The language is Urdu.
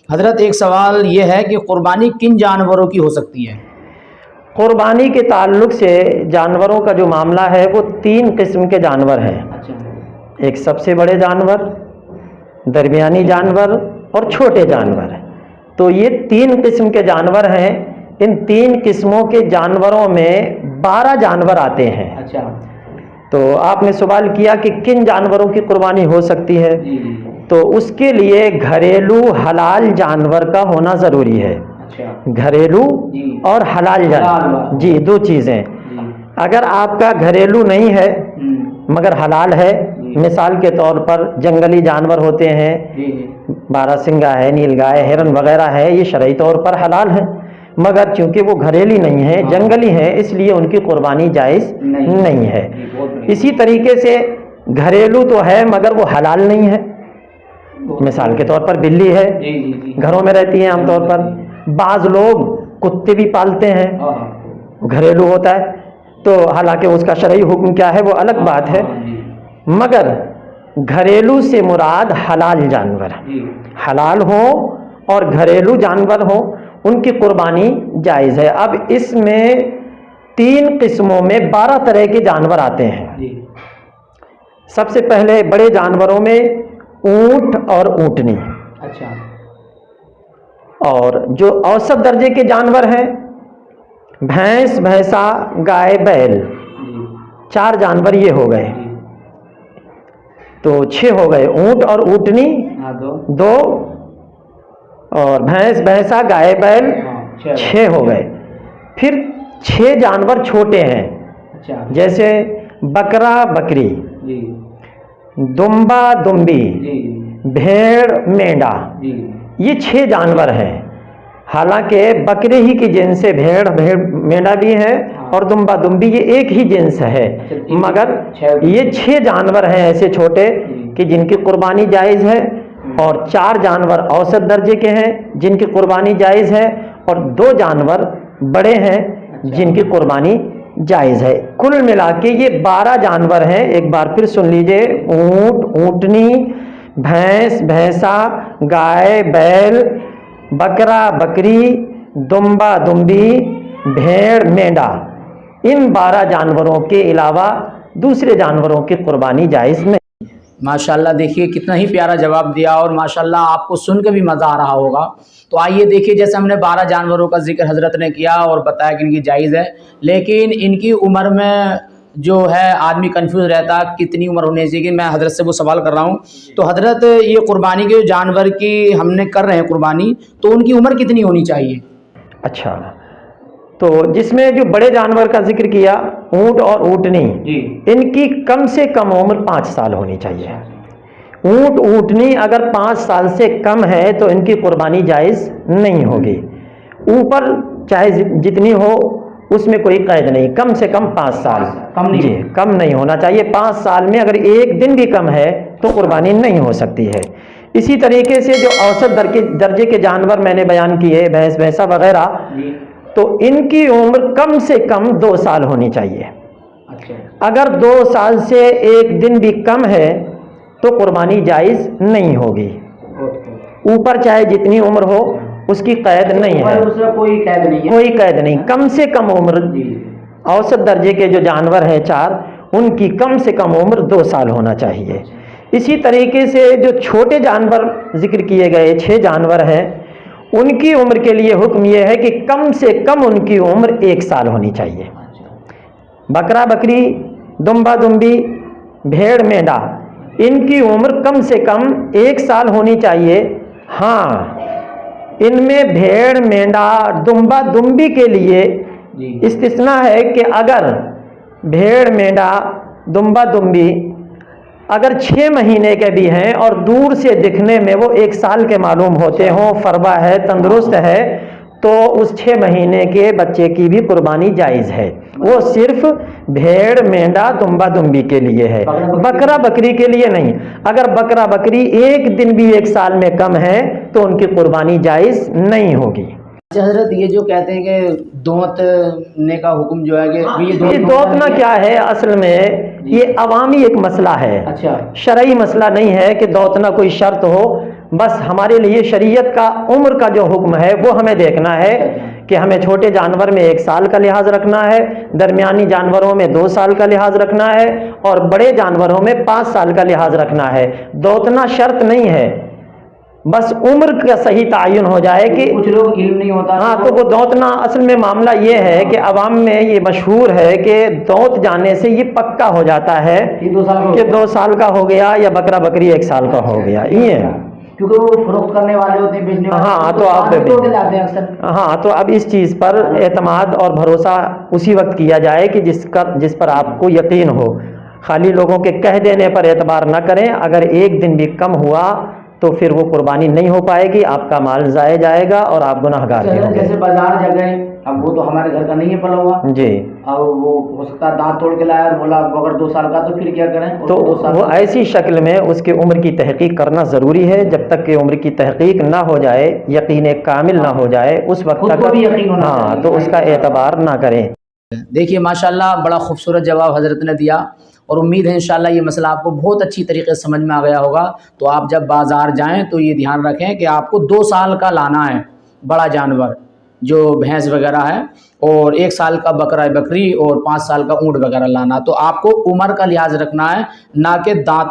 حضرت ایک سوال یہ ہے کہ قربانی کن جانوروں کی ہو سکتی ہے؟ قربانی کے تعلق سے جانوروں کا جو معاملہ ہے وہ 3 قسم کے جانور ہیں۔ ایک سب سے بڑے جانور، درمیانی جانور اور چھوٹے جانور۔ تو یہ 3 قسم کے جانور ہیں۔ ان 3 قسموں کے جانوروں میں 12 جانور آتے ہیں۔ تو آپ نے سوال کیا کہ کن جانوروں کی قربانی ہو سکتی ہے، تو اس کے لیے گھریلو حلال جانور کا ہونا ضروری ہے۔ گھریلو اور حلال جانور، جی 2 چیزیں۔ اگر آپ کا گھریلو نہیں ہے مگر حلال ہے، مثال کے طور پر جنگلی جانور ہوتے ہیں، باراسنگا ہے، نیل گائے، ہرن وغیرہ ہے، یہ شرعی طور پر حلال ہے، مگر چونکہ وہ گھریلی نہیں ہے، جنگلی ہیں، اس لیے ان کی قربانی جائز نہیں ہے۔ اسی طریقے سے گھریلو تو ہے مگر وہ حلال نہیں ہے، مثال کے طور پر بلی ہے، گھروں میں رہتی ہے عام طور پر۔ بعض لوگ کتے بھی پالتے ہیں، گھریلو ہوتا ہے، تو حالانکہ اس کا شرعی حکم کیا ہے وہ الگ بات ہے، مگر گھریلو سے مراد حلال جانور، حلال ہوں اور گھریلو جانور ہوں، ان کی قربانی جائز ہے۔ اب اس میں 3 قسموں میں 12 طرح کے جانور آتے ہیں۔ سب سے پہلے بڑے جانوروں میں اونٹ اور اونٹنی، اور جو اوسط درجے کے جانور ہیں بھینس، بھینسا، گائے، بیل، 4 جانور یہ ہو گئے، تو 6 ہو گئے۔ اونٹ اور اونٹنی 2، اور بھینس، بھینسا، گائے، بیل 6 ہو گئے۔ پھر 6 جانور چھوٹے ہیں، جیسے بکرا، بکری، دمبا، دمبی، بھیڑ، مینڈا، یہ 6 جانور ہیں۔ حالانکہ بکرے ہی کی جنس سے بھیڑ، مینڈا بھی ہے، اور دمبا، دمبی یہ ایک ہی جنس ہے، مگر یہ 6 جانور ہیں ایسے چھوٹے کہ جن کی قربانی جائز ہے، اور 4 جانور اوسط درجے کے ہیں جن کی قربانی جائز ہے، اور 2 جانور بڑے ہیں جن کی قربانی جائز ہے۔ کل ملا کے یہ 12 جانور ہیں۔ ایک بار پھر سن لیجئے: اونٹ، اونٹنی، بھینس، بھینسا، گائے، بیل، بکرا، بکری، دمبا، دمبی، بھیڑ، مینڈا، ان 12 جانوروں کے علاوہ دوسرے جانوروں کی قربانی جائز نہیں۔ ماشاءاللہ، دیکھیے کتنا ہی پیارا جواب دیا، اور ماشاءاللہ آپ کو سن کے بھی مزہ آ رہا ہوگا۔ تو آئیے دیکھیے، جیسے ہم نے 12 جانوروں کا ذکر حضرت نے کیا اور بتایا کہ ان کی جائز ہے، لیکن ان کی عمر میں جو ہے آدمی کنفیوز رہتا کتنی عمر ہونے چاہیے۔ میں حضرت سے وہ سوال کر رہا ہوں، تو حضرت یہ قربانی کے جانور کی ہم نے کر رہے ہیں قربانی، تو ان کی عمر کتنی ہونی چاہیے؟ اچھا، تو جس میں جو بڑے جانور کا ذکر کیا، اونٹ اور اونٹنی، ان کی کم سے کم عمر 5 سال ہونی چاہیے۔ اونٹ، اونٹنی اگر 5 سال سے کم ہے تو ان کی قربانی جائز نہیں ہوگی۔ اوپر چاہے جتنی ہو اس میں کوئی قید نہیں، کم سے کم 5 سال، جی کم نہیں ہونا چاہیے۔ 5 سال میں اگر ایک دن بھی کم ہے تو قربانی نہیں ہو سکتی ہے۔ اسی طریقے سے جو اوسط درجے کے جانور میں نے بیان کیے، بھینس، بھینسا وغیرہ، تو ان کی عمر کم سے کم 2 سال ہونی چاہیے۔ اگر 2 سال سے ایک دن بھی کم ہے تو قربانی جائز نہیں ہوگی۔ اوپر چاہے جتنی عمر ہو اس کی قید نہیں ہے، کوئی قید نہیں۔ کم سے کم عمر، اوسط درجے کے جو جانور ہیں 4، ان کی کم سے کم عمر 2 سال ہونا چاہیے۔ اسی طریقے سے جو چھوٹے جانور ذکر کیے گئے 6 جانور ہیں، ان کی عمر کے لیے حکم یہ ہے کہ کم سے کم ان کی عمر 1 سال ہونی چاہیے۔ بکرا، بکری، دمبا، دمبی، بھیڑ، مینڈا، ان کی عمر کم سے کم 1 سال ہونی چاہیے۔ ہاں، ان میں بھیڑ، مینڈا، دمبا، دمبی کے لیے استثناء ہے کہ اگر بھیڑ، مینڈا، دمبا، دمبی اگر 6 مہینے کے بھی ہیں اور دور سے دکھنے میں وہ 1 سال کے معلوم ہوتے ہوں، فربا ہے، تندرست ہے، تو اس 6 مہینے کے بچے کی بھی قربانی جائز ہے۔ وہ صرف بھیڑ، مینڈا، دمبا، دمبی کے لیے ہے، بکرا، بکری کے لیے نہیں۔ اگر بکرا، بکری ایک دن بھی 1 سال میں کم ہے تو ان کی قربانی جائز نہیں ہوگی۔ حضرت یہ جو کہتے ہیں کہ دوتنے کا حکم جو ہے کہ یہ دوتنا کیا ہے، اصل میں یہ عوامی ایک مسئلہ ہے، شرعی مسئلہ نہیں ہے کہ دوتنا کوئی شرط ہو۔ بس ہمارے لیے شریعت کا عمر کا جو حکم ہے وہ ہمیں دیکھنا ہے کہ ہمیں چھوٹے جانور میں 1 سال کا لحاظ رکھنا ہے، درمیانی جانوروں میں 2 سال کا لحاظ رکھنا ہے، اور بڑے جانوروں میں 5 سال کا لحاظ رکھنا ہے۔ دوتنا شرط نہیں ہے، بس عمر کا صحیح تعین ہو جائے کہ کچھ لوگ علم نہیں ہوتا ہاں تو وہ دوتنا، اصل میں معاملہ یہ ہے کہ عوام میں یہ مشہور ہے کہ دوت جانے سے یہ پکا ہو جاتا ہے کہ 2 سال کا ہو گیا یا بکرا بکری 1 سال کا ہو گیا، یہ ہے کیونکہ وہ فروخت کرنے والے ہوتے ہیں، بیچنے والے ہاں تو آپ ہاں تو اب اس چیز پر اعتماد اور بھروسہ اسی وقت کیا جائے کہ جس پر آپ کو یقین ہو۔ خالی لوگوں کے کہہ دینے پر اعتبار نہ کریں، اگر 1 دن بھی کم ہوا تو پھر وہ قربانی نہیں ہو پائے گی، آپ کا مال ضائع جائے گا اور آپ گناہ گار بھی ہوں گے۔ جیسے بازار جا گئے، اب وہ تو ہمارے گھر کا نہیں ہے پلا ہوا جی، اور وہ ہو سکتا ہے دانت توڑ کے لایا اور بولا اگر 2 سال کا تو پھر کیا کریں؟ تو وہ ایسی شکل میں اس کی عمر کی تحقیق کرنا ضروری ہے، جب تک کہ عمر کی تحقیق نہ ہو جائے، یقین کامل نہ ہو جائے، اس وقت تک ہاں تو اس کا اعتبار نہ کریں۔ دیکھیے ماشاءاللہ بڑا خوبصورت جواب حضرت نے دیا، اور امید ہے انشاءاللہ یہ مسئلہ آپ کو بہت اچھی طریقے سے سمجھ میں آ گیا ہوگا۔ تو آپ جب بازار جائیں تو یہ دھیان رکھیں کہ آپ کو 2 سال کا لانا ہے بڑا جانور جو بھینس وغیرہ ہے، اور 1 سال کا بکرا بکری اور 5 سال کا اونٹ وغیرہ لانا۔ تو آپ کو عمر کا لحاظ رکھنا ہے، نہ کہ دانت